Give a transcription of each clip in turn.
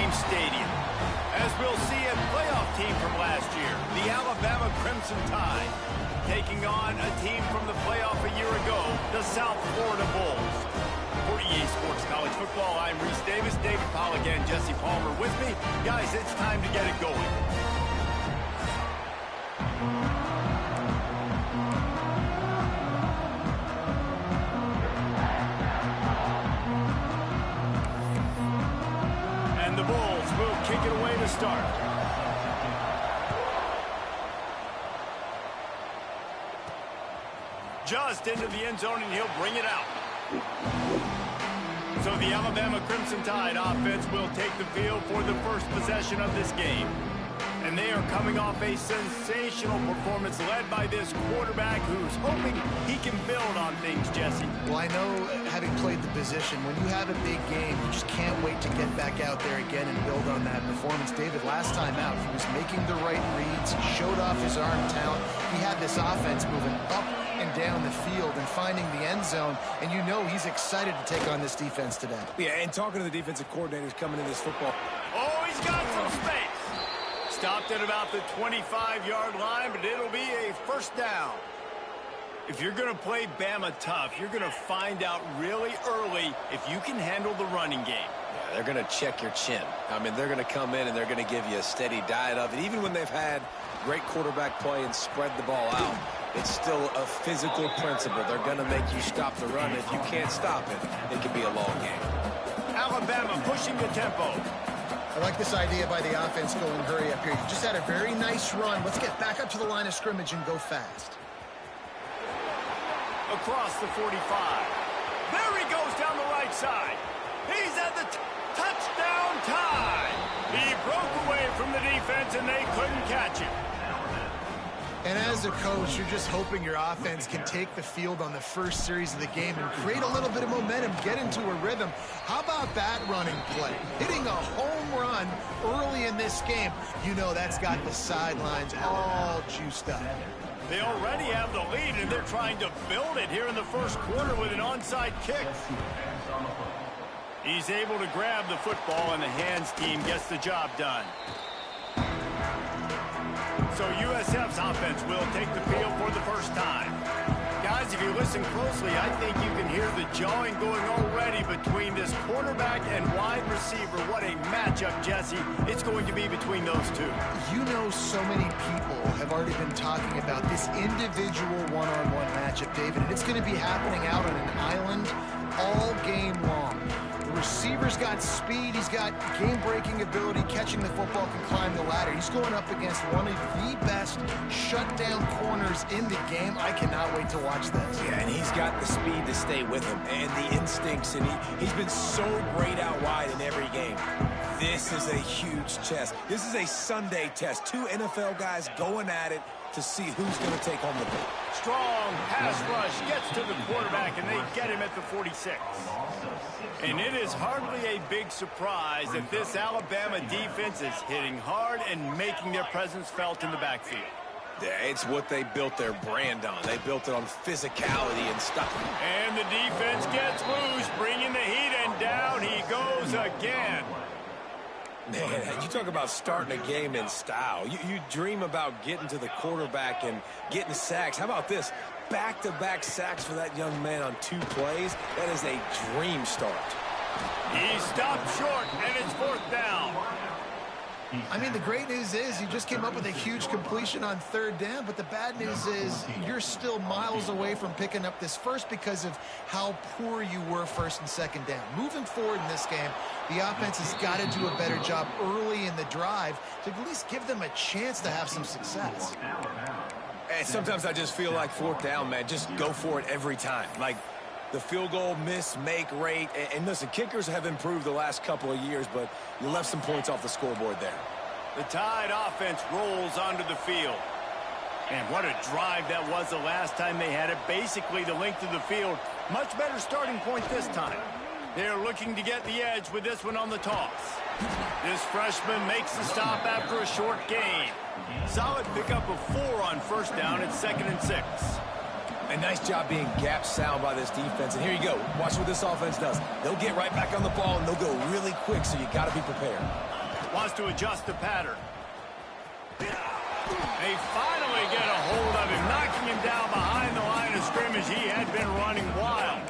same stadium. As we'll see a playoff team from last year, the Alabama Crimson Tide, taking on a team from the playoff a year ago, the South Florida Bulls. For EA Sports College Football, I'm Reese Davis, David Pollack, and Jesse Palmer with me. Guys, it's time to get it going. And the Bulls will kick it away to start. Just into the end zone, and he'll bring it out. So the Alabama Crimson Tide offense will take the field for the first possession of this game. And they are coming off a sensational performance led by this quarterback who's hoping he can build on things, Jesse. Well, I know, having played the position, when you have a big game, you just can't wait to get back out there again and build on that performance. David, last time out, he was making the right reads. He showed off his arm talent. He had this offense moving up and down the field and finding the end zone, and you know he's excited to take on this defense today. Yeah, and talking to the defensive coordinators coming in this football. Oh, he's got some space. Stopped at about the 25-yard line, but it'll be a first down. If you're going to play Bama tough, you're going to find out really early if you can handle the running game. Yeah, they're going to check your chin. I mean, they're going to come in and they're going to give you a steady diet of it. Even when they've had great quarterback play and spread the ball out, it's still a physical principle. They're going to make you stop the run. If you can't stop it, it can be a long game. Alabama pushing the tempo. I like this idea by the offense going hurry up here. You just had a very nice run. Let's get back up to the line of scrimmage and go fast. Across the 45. There he goes down the right side. He's at the touchdown time. He broke away from the defense and they couldn't catch him. And as a coach, you're just hoping your offense can take the field on the first series of the game and create a little bit of momentum, get into a rhythm. How about that running play? Hitting a home run early in this game. You know that's got the sidelines all juiced up. They already have the lead, and they're trying to build it here in the first quarter with an onside kick. He's able to grab the football, and the hands team gets the job done. So USF's offense will take the field for the first time. Guys, if you listen closely, I think you can hear the jawing going already between this quarterback and wide receiver. What a matchup, Jesse, it's going to be between those two. You know, so many people have already been talking about this individual one-on-one matchup, David, and it's going to be happening out on an island all game long. The receiver's got speed, he's got game-breaking ability, catching the football, can climb the ladder. He's going up against one of the best shutdown corners in the game. I cannot wait to watch this. Yeah, and he's got the speed to stay with him and the instincts, and he's been so great out wide in every game. This is a huge test. This is a Sunday test. Two NFL guys going at it to see who's going to take home the ball. Strong pass rush gets to the quarterback, and they get him at the 46. And it is hardly a big surprise that this Alabama defense is hitting hard and making their presence felt in the backfield. Yeah, it's what they built their brand on. They built it on physicality and stuff. And the defense gets loose, bringing the heat, and down he goes again. Man, you talk about starting a game in style. You dream about getting to the quarterback and getting sacks. How about this? Back-to-back sacks for that young man on 2 plays. That is a dream start. He stopped short, and it's fourth down. I mean, the great news is you just came up with a huge completion on third down, but the bad news is you're still miles away from picking up this first because of how poor you were first and second down. Moving forward in this game, the offense has got to do a better job early in the drive to at least give them a chance to have some success. And sometimes I just feel like fourth down, man, just go for it every time. Like the field goal miss-make rate. And listen, kickers have improved the last couple of years, but you left some points off the scoreboard there. The Tide offense rolls onto the field. And what a drive that was the last time they had it. Basically the length of the field. Much better starting point this time. They're looking to get the edge with this one on the toss. This freshman makes the stop after a short gain. Solid pickup of 4 on first down at 2nd and 6. A nice job being gap sound by this defense. And here you go. Watch what this offense does. They'll get right back on the ball, and they'll go really quick, so you got to be prepared. Wants to adjust the pattern. They finally get a hold of him, knocking him down behind the line of scrimmage. He had been running wild.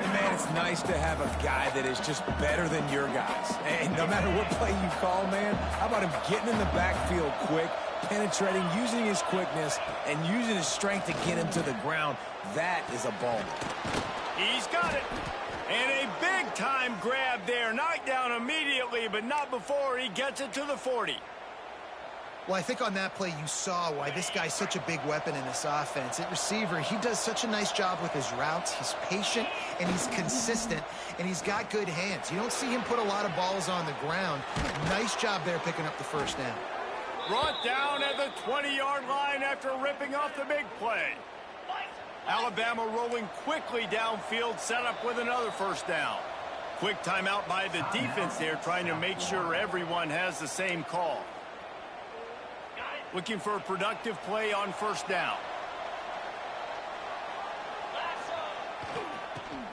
And man, it's nice to have a guy that is just better than your guys. And no matter what play you call, man, how about him getting in the backfield quick, penetrating, using his quickness, and using his strength to get him to the ground. That is a ball. He's got it. And a big-time grab there. Knocked down immediately, but not before he gets it to the 40. Well, I think on that play you saw why this guy's such a big weapon in this offense. At receiver, he does such a nice job with his routes. He's patient, and he's consistent, and he's got good hands. You don't see him put a lot of balls on the ground. Nice job there picking up the first down. Brought down at the 20-yard line after ripping off the big play. Alabama rolling quickly downfield, set up with another first down. Quick timeout by the defense there, trying to make sure everyone has the same call. Looking for a productive play on first down.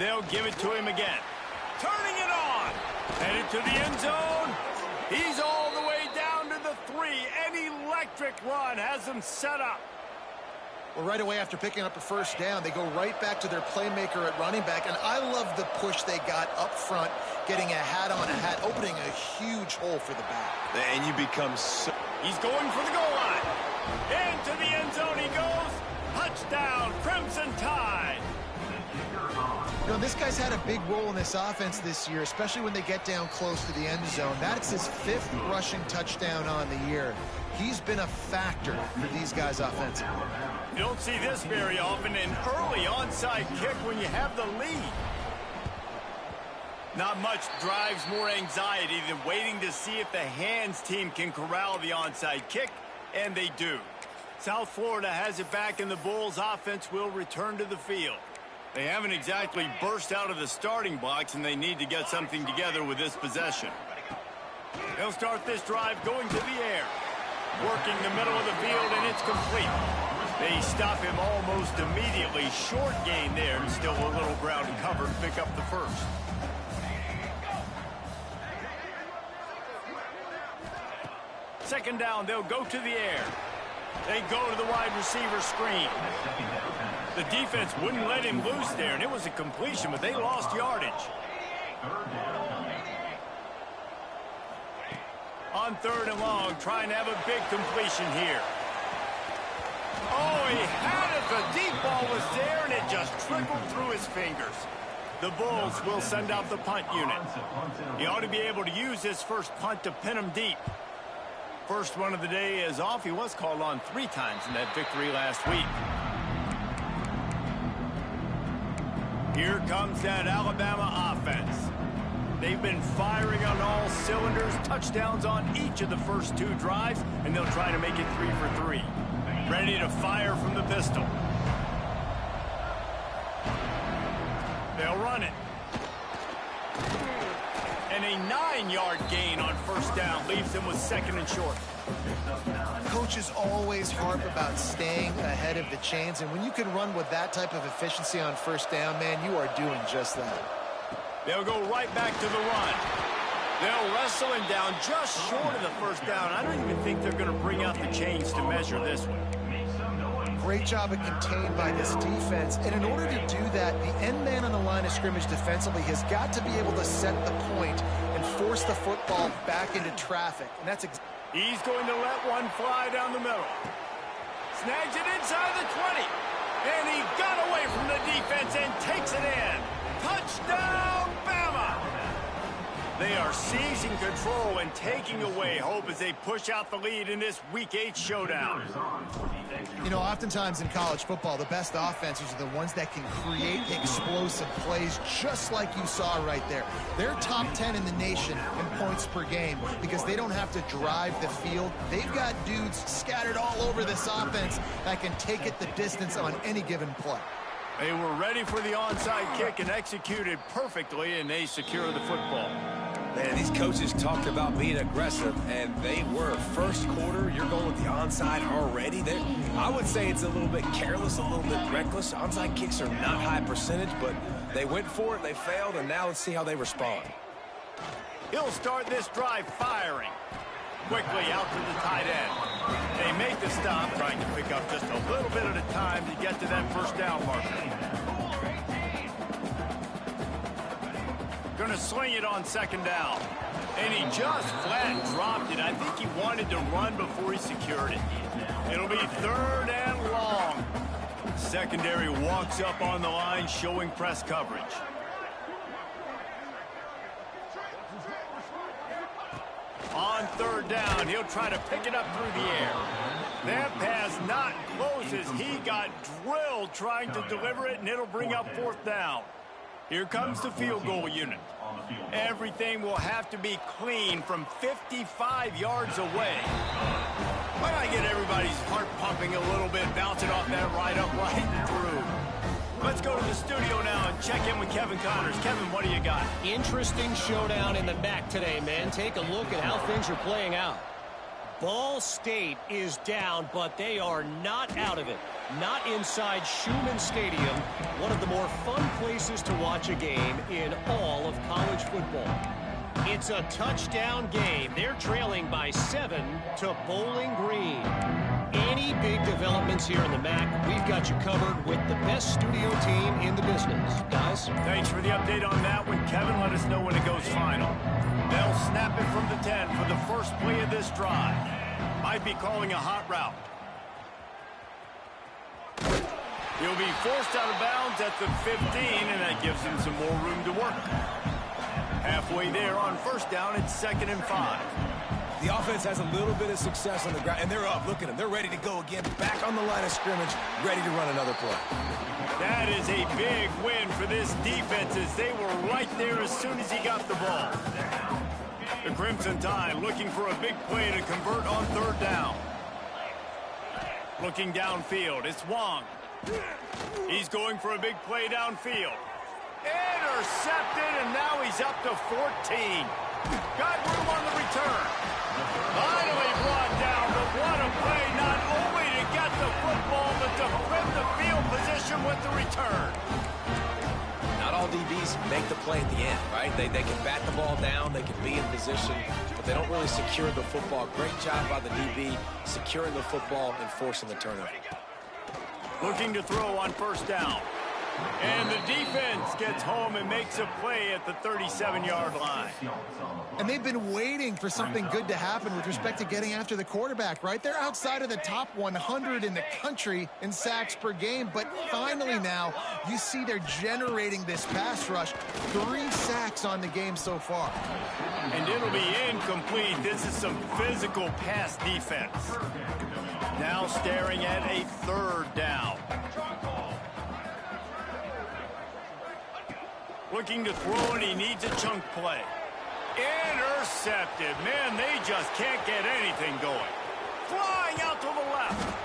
They'll give it to him again. Turning it on. Headed to the end zone. He's all the way down to the 3. An electric run has him set up. Well, right away after picking up a first down, they go right back to their playmaker at running back. And I love the push they got up front, getting a hat on a hat, opening a huge hole for the back. And you become so... He's going for the goal line. Into the end zone he goes. Touchdown, Crimson Tide. You know, this guy's had a big role in this offense this year, especially when they get down close to the end zone. That's his 5th rushing touchdown on the year. He's been a factor for these guys offensively. You don't see this very often, an early onside kick when you have the lead. Not much drives more anxiety than waiting to see if the hands team can corral the onside kick, and they do. South Florida has it back, and the Bulls offense will return to the field. They haven't exactly burst out of the starting blocks, and they need to get something together with this possession. They'll start this drive going to the air. Working the middle of the field, and it's complete. They stop him almost immediately. Short gain there, and still a little ground to cover to pick up the first. Second down, they'll go to the air. They go to the wide receiver screen. The defense wouldn't let him loose there, and it was a completion, but they lost yardage. On 3rd and long, trying to have a big completion here. Oh, he had it. The deep ball was there, and it just trickled through his fingers. The Bulls will send out the punt unit. He ought to be able to use this first punt to pin him deep. First one of the day is off. He was called on 3 times in that victory last week. Here comes that Alabama offense. They've been firing on all cylinders, touchdowns on each of the first 2 drives, and they'll try to make it 3 for 3. Ready to fire from the pistol. They'll run it. And a 9-yard gain on first down leaves him with 2nd and short. Coaches always harp about staying ahead of the chains, and when you can run with that type of efficiency on first down, man, you are doing just that. They'll go right back to the run. They'll wrestle him down just short of the first down. I don't even think they're going to bring out the chains to measure this one. Great job of contained by this defense. And in order to do that, the end man on the line of scrimmage defensively has got to be able to set the point and force the football back into traffic. And that's He's going to let one fly down the middle. Snags it inside the 20. And he got away from the defense and takes it in. Touchdown, Bama! They are seizing control and taking away hope as they push out the lead in this Week 8 showdown. You know, oftentimes in college football, the best offenses are the ones that can create explosive plays, just like you saw right there. They're top 10 in the nation in points per game because they don't have to drive the field. They've got dudes scattered all over this offense that can take it the distance on any given play. They were ready for the onside kick and executed perfectly, and they secure the football. Man, these coaches talked about being aggressive, and they were. First quarter, you're going with the onside already. I would say it's a little bit careless, a little bit reckless. Onside kicks are not high percentage, but they went for it, they failed, and now let's see how they respond. He'll start this drive firing. Quickly out to the tight end. They make the stop, trying to pick up just a little bit at a time to get to that first down marker. Going to sling it on second down. And he just flat dropped it. I think he wanted to run before he secured it. It'll be third and long. Secondary walks up on the line, showing press coverage. On third down, he'll try to pick it up through the air. That pass not close as he got drilled trying to deliver it, and it'll bring up fourth down. Here comes the field goal unit. Everything will have to be clean from 55 yards away. Why not get everybody's heart pumping a little bit, bouncing off that right up, right through? Let's go to the studio now and check in with Kevin Connors. Kevin, what do you got? Interesting showdown in the MAC today, man. Take a look at how things are playing out. Ball State is down, but they are not out of it. Not inside Schumann Stadium, one of the more fun places to watch a game in all of college football. It's a touchdown game. They're trailing by 7 to Bowling Green. Any big developments here in the MAC, we've got you covered with the best studio team in the business. Guys? Thanks for the update on that one. Kevin, let us know when it goes final. They'll snap it from the 10 for the first play of this drive. Might be calling a hot route. He'll be forced out of bounds at the 15, and that gives him some more room to work. Halfway there on first down, it's 2nd and 5. The offense has a little bit of success on the ground, and they're up. Look at them. They're ready to go again. Back on the line of scrimmage, ready to run another play. That is a big win for this defense as they were right there as soon as he got the ball. The Crimson Tide looking for a big play to convert on third down. Looking downfield, it's Wong. He's going for a big play downfield. Intercepted, and now he's up to 14. Got room on the return. Finally brought down, but what a play, not only to get the football, but to flip the field position with the return. Not all DBs make the play at the end, right? They can bat the ball down, they can be in position, but they don't really secure the football. Great job by the DB securing the football and forcing the turnover. Looking to throw on first down. And the defense gets home and makes a play at the 37-yard line. And they've been waiting for something good to happen with respect to getting after the quarterback, right? They're outside of the top 100 in the country in sacks per game, but finally now you see they're generating this pass rush. 3 sacks on the game so far. And it'll be incomplete. This is some physical pass defense. Now staring at a third down. Looking to throw, and he needs a chunk play. Intercepted. Man, they just can't get anything going. Flying out to the left.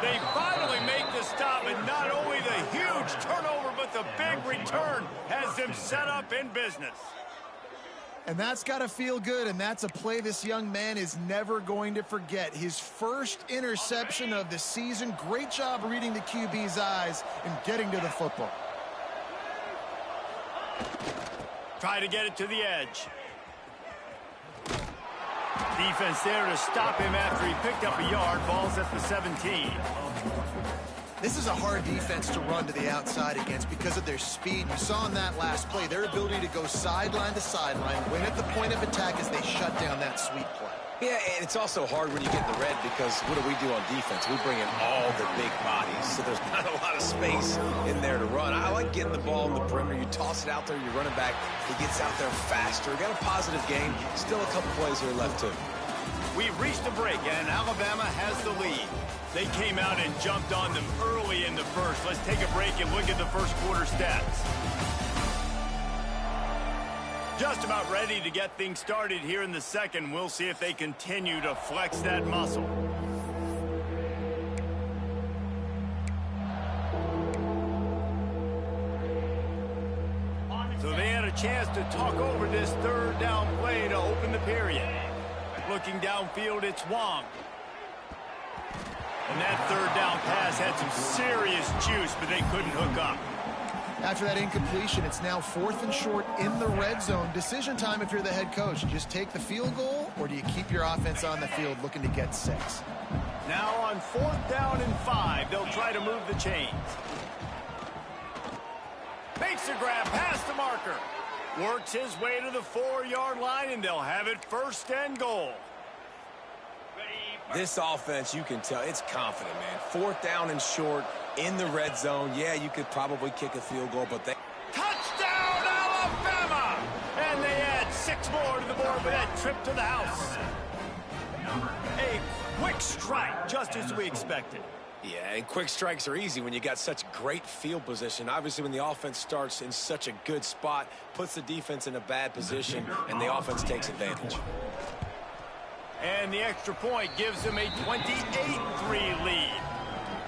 They finally make the stop, and not only the huge turnover, but the big return has them set up in business. And that's got to feel good, and that's a play this young man is never going to forget. His first interception of the season. Great job reading the QB's eyes and getting to the football. Try to get it to the edge. Defense there to stop him after he picked up a yard. Ball's at the 17. This is a hard defense to run to the outside against because of their speed. You saw in that last play their ability to go sideline to sideline, win at the point of attack as they shut down that sweep play. Yeah, and it's also hard when you get in the red because what do we do on defense? We bring in all the big bodies, so there's not a lot of space in there to run. I like getting the ball in the perimeter. You toss it out there, you're running back. He gets out there faster. Got a positive game. Still a couple plays here left, too. We've reached a break, and Alabama has the lead. They came out and jumped on them early in the first. Let's take a break and look at the first quarter stats. Just about ready to get things started here in the second. We'll see if they continue to flex that muscle. So they had a chance to talk over this third down play to open the period. Looking downfield, it's Wong. And that third down pass had some serious juice, but they couldn't hook up. After that incompletion, it's now 4th and short in the red zone. Decision time if you're the head coach. Just take the field goal, or do you keep your offense on the field looking to get 6? Now on 4th down and 5, they'll try to move the chains. Makes the grab past the marker. Works his way to the 4-yard line, and they'll have it 1st and goal. This offense, you can tell, it's confident, man. 4th down and short in the red zone. Yeah, you could probably kick a field goal, but they... Touchdown, Alabama! And they add 6 more to the board with that trip to the house. A quick strike, just as we expected. Yeah, and quick strikes are easy when you got such great field position. Obviously, when the offense starts in such a good spot, puts the defense in a bad position, and the offense takes advantage. And the extra point gives them a 28-3 lead.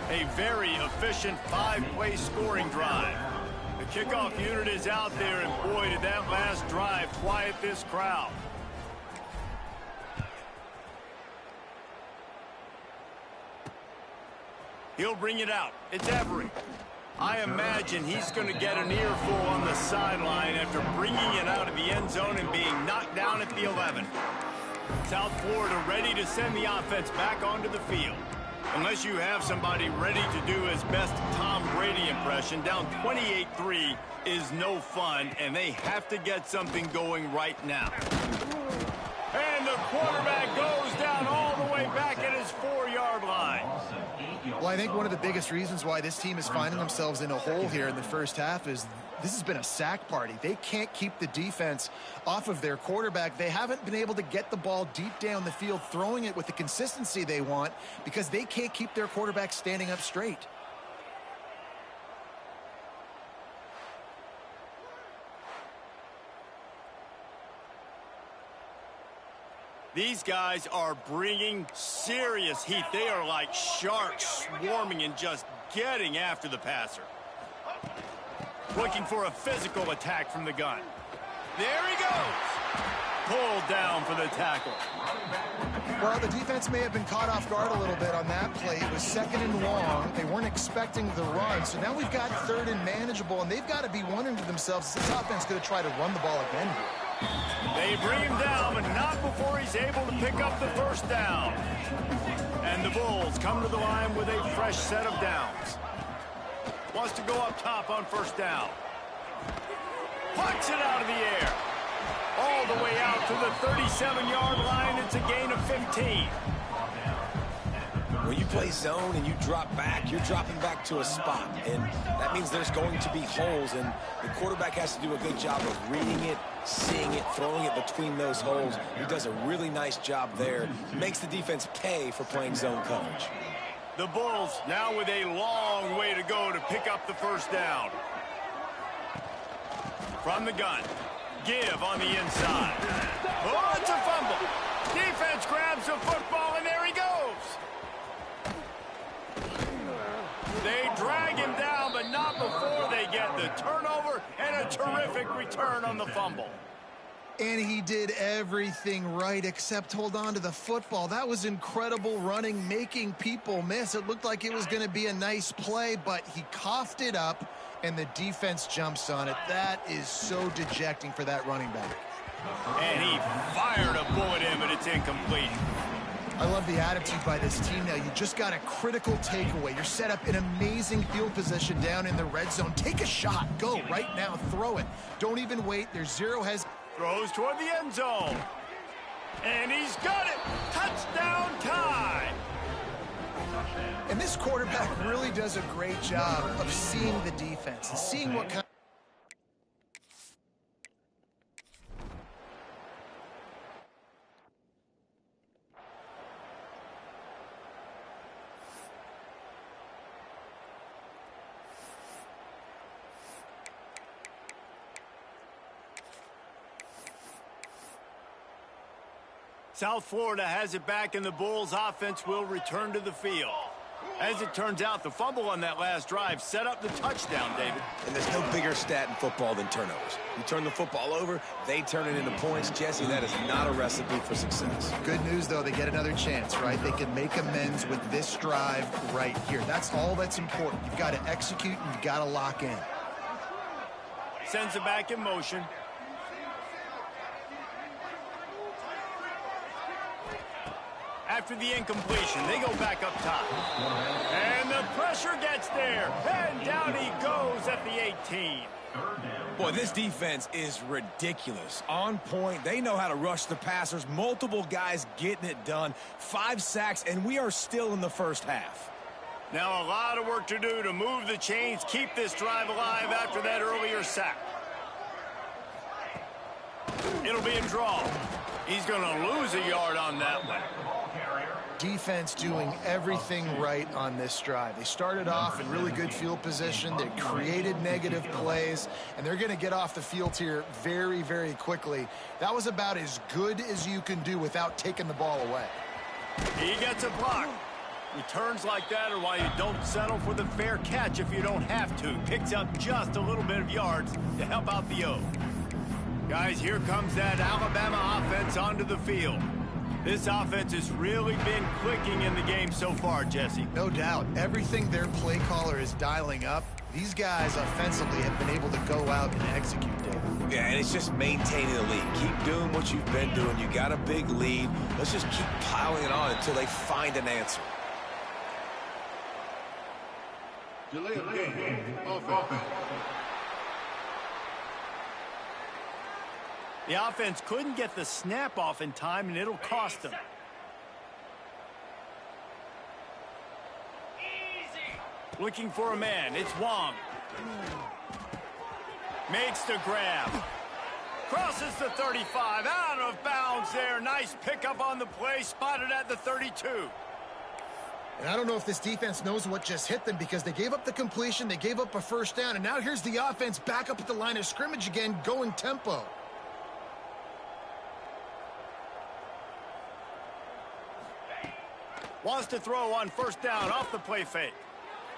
A very efficient 5-play scoring drive. The kickoff unit is out there, and boy, did that last drive quiet this crowd. He'll bring it out. It's Everett. I imagine he's going to get an earful on the sideline after bringing it out of the end zone and being knocked down at the 11. South Florida ready to send the offense back onto the field. Unless you have somebody ready to do his best Tom Brady impression, down 28-3 is no fun, and they have to get something going right now. And the quarterback goes down all the way back at his 4-yard line. Well, I think one of the biggest reasons why this team is finding themselves in a hole here in the first half is this has been a sack party. They can't keep the defense off of their quarterback. They haven't been able to get the ball deep down the field, throwing it with the consistency they want because they can't keep their quarterback standing up straight. These guys are bringing serious heat. They are like sharks swarming and just getting after the passer. Looking for a physical attack from the gun. There he goes. Pulled down for the tackle. Well, the defense may have been caught off guard a little bit on that play. It was 2nd and long. They weren't expecting the run. So now we've got 3rd and manageable, and they've got to be wondering to themselves, is this offense going to try to run the ball again here? They bring him down, but not before he's able to pick up the 1st down. And the Bulls come to the line with a fresh set of downs. Wants to go up top on 1st down. Puts it out of the air. All the way out to the 37-yard line. It's a gain of 15. When you play zone and you drop back, you're dropping back to a spot. And that means there's going to be holes, and the quarterback has to do a good job of reading it, seeing it, throwing it between those holes. He does a really nice job there. Makes the defense pay for playing zone coverage. The Bulls now with a long way to go to pick up the 1st down. From the gun. Give on the inside. Oh, it's a fumble. Defense grabs the football, and there he goes. They drag him down, but not before they get the turnover and a terrific return on the fumble. And he did everything right except hold on to the football. That was incredible running, making people miss. It looked like it was going to be a nice play, but he coughed it up, and the defense jumps on it. That is so dejecting for that running back. And he fired a bullet in, but it's incomplete. I love the attitude by this team now. You just got a critical takeaway. You're set up in amazing field position down in the red zone. Take a shot. Go right now. Throw it. Don't even wait. There's zero hesitation. Throws toward the end zone. And he's got it. Touchdown time. And this quarterback really does a great job of seeing the defense and seeing what kind. South Florida has it back, and the Bulls offense will return to the field. As it turns out, the fumble on that last drive set up the touchdown, David. And there's no bigger stat in football than turnovers. You turn the football over, they turn it into points. Jesse, that is not a recipe for success. Good news, though, they get another chance, right? They can make amends with this drive right here. That's all that's important. You've got to execute, and you've got to lock in. Sends it back in motion. After the incompletion, they go back up top. And the pressure gets there. And down he goes at the 18. Boy, this defense is ridiculous. On point. They know how to rush the passers. Multiple guys getting it done. 5 sacks, and we are still in the first half. Now a lot of work to do to move the chains, keep this drive alive after that earlier sack. It'll be a draw. He's going to lose a yard on that one. Defense doing everything right on this drive. They started off in really good field position. They created negative plays, and they're going to get off the field here very, very quickly. That was about as good as you can do without taking the ball away. He gets a block. Returns like that are why you don't settle for the fair catch if you don't have to. Picks up just a little bit of yards to help out the O. Guys, here comes that Alabama offense onto the field. This offense has really been clicking in the game so far, Jesse. No doubt. Everything their play caller is dialing up, these guys offensively have been able to go out and execute, David. Yeah, and it's just maintaining the lead. Keep doing what you've been doing. You got a big lead. Let's just keep piling it on until they find an answer. Delay of game. Offense. The offense couldn't get the snap off in time, and it'll cost them. Easy. Looking for a man. It's Wong. Makes the grab. Crosses the 35. Out of bounds there. Nice pickup on the play. Spotted at the 32. And I don't know if this defense knows what just hit them because they gave up the completion, they gave up a first down, and now here's the offense back up at the line of scrimmage again, going tempo. Wants to throw on first down off the play fake.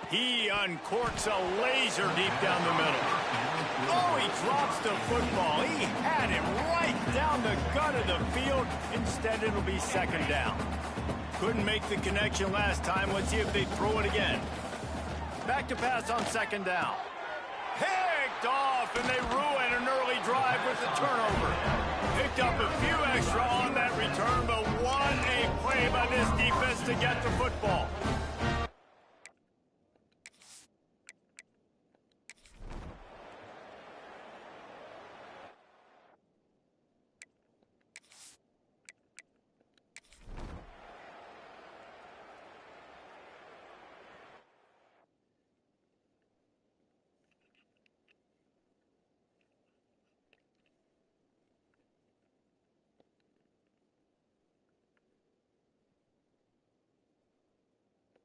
He uncorks a laser deep down the middle. Oh, he drops the football. He had it right down the gut of the field. Instead, it'll be second down. Couldn't make the connection last time. Let's see if they throw it again. Back to pass on second down. Picked off, and they ruin an early drive with the turnover. Picked up a few extra on that return, but what a play by this defense to get the football.